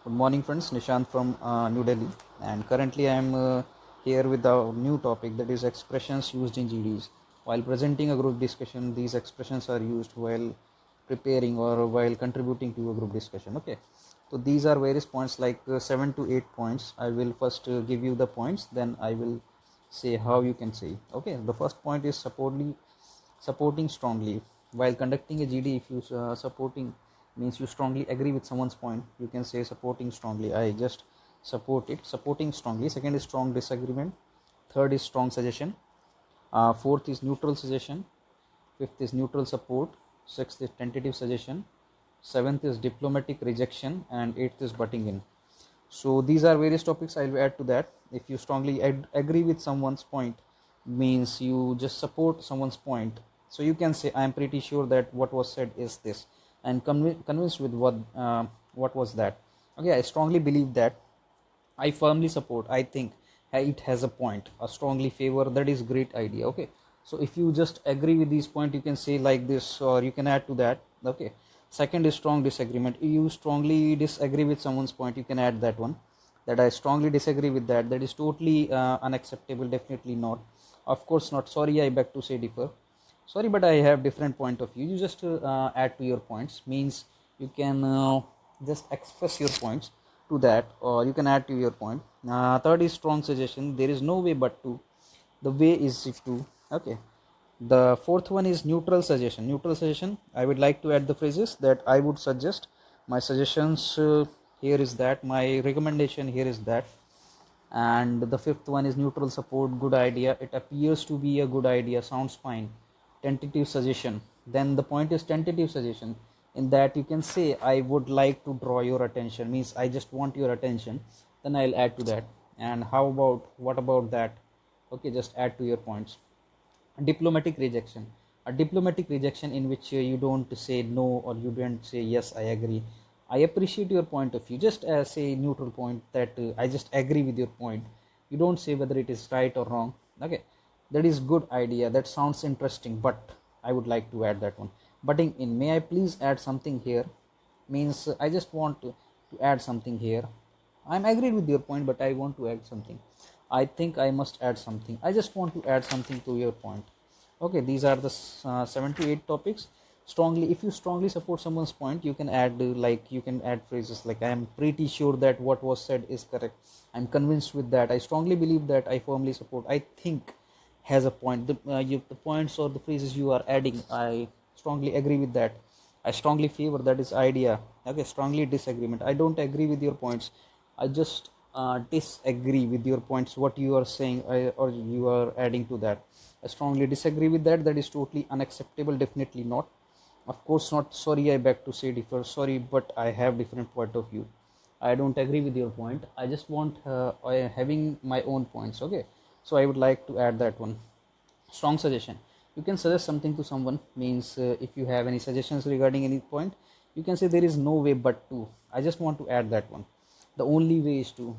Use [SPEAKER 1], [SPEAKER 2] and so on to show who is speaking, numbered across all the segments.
[SPEAKER 1] Good morning, friends. Nishant from New Delhi, and currently I am here with a new topic, that is expressions used in GDs. While presenting a group discussion, these expressions are used while preparing or while contributing to a group discussion. Okay, so these are various points, like 7 to 8 points. I will first give you the points, then I will say how you can say. Okay, the first point is supporting strongly. While conducting a GD, if you supporting means you strongly agree with someone's point, you can say supporting strongly. I just support it. Supporting strongly. Second is strong disagreement. Third is strong suggestion. Fourth is neutral suggestion. Fifth is neutral support. Sixth is tentative suggestion. Seventh is diplomatic rejection, and eighth is butting in. So these are various topics I will add to that. If you strongly agree with someone's point, means you just support someone's point, so you can say I am pretty sure that what was said is this, and convinced with what was that. Okay, I strongly believe that, I firmly support, I think it has a point, a strongly favor, that is great idea. Okay, so if you just agree with these points, you can say like this, or you can add to that. Okay, second is strong disagreement. You strongly disagree with someone's point, you can add that one, that I strongly disagree with that. That is totally unacceptable, definitely not. Of course not. Sorry, I beg to say differ. Sorry, but I have different point of view. You just add to your points, means you can just express your points to that, or you can add to your point. Third is strong suggestion. There is no way but to. The way is if to. Okay. The fourth one is neutral suggestion. Neutral suggestion, I would like to add the phrases that I would suggest. My suggestions here is that. My recommendation here is that. And the fifth one is neutral support. Good idea. It appears to be a good idea. Sounds fine. Tentative suggestion. Then the point is tentative suggestion. In that you can say I would like to draw your attention. Means I just want your attention. Then I'll add to that. And how about what about that? Okay, just add to your points. Diplomatic rejection. A diplomatic rejection in which you don't say no, or you don't say yes, I agree, I appreciate your point of view. Just say neutral point, that I just agree with your point. You don't say whether it is right or wrong. Okay, that is good idea, that sounds interesting, but I would like to add that one. Butting in, may I please add something here, means I just want to add something here. I'm agreed with your point, but I want to add something. I think I must add something. I just want to add something to your point. Okay, these are the 7 to 8 topics. Strongly, if you strongly support someone's point, you can add like you can add phrases like I am pretty sure that what was said is correct. I'm convinced with that. I strongly believe that. I firmly support. I think has a point. The points or the phrases you are adding, I strongly agree with that. I strongly favor, that is idea. Okay, strongly disagreement. I don't agree with your points. I just disagree with your points, what you are saying, or you are adding to that. I strongly disagree with that. That is totally unacceptable. Definitely not. Of course not. Sorry, I beg to say differ. Sorry, but I have different point of view. I don't agree with your point. I just want having my own points. Okay, so I would like to add that one. Strong suggestion. You can suggest something to someone, means if you have any suggestions regarding any point, you can say there is no way but to. I just want to add that one. The only way is to,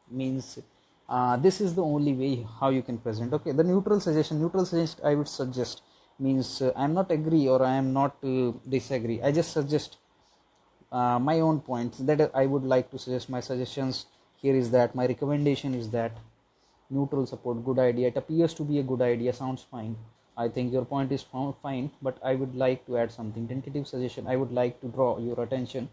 [SPEAKER 1] means this is the only way how you can present. Okay, the neutral suggestion. Neutral suggestion, I would suggest, means I am not agree or I am not disagree. I just suggest my own points, that I would like to suggest. My suggestions here is that. My recommendation is that. Neutral support. Good idea. It appears to be a good idea. Sounds fine. I think your point is fine, but I would like to add something. Tentative suggestion. I would like to draw your attention.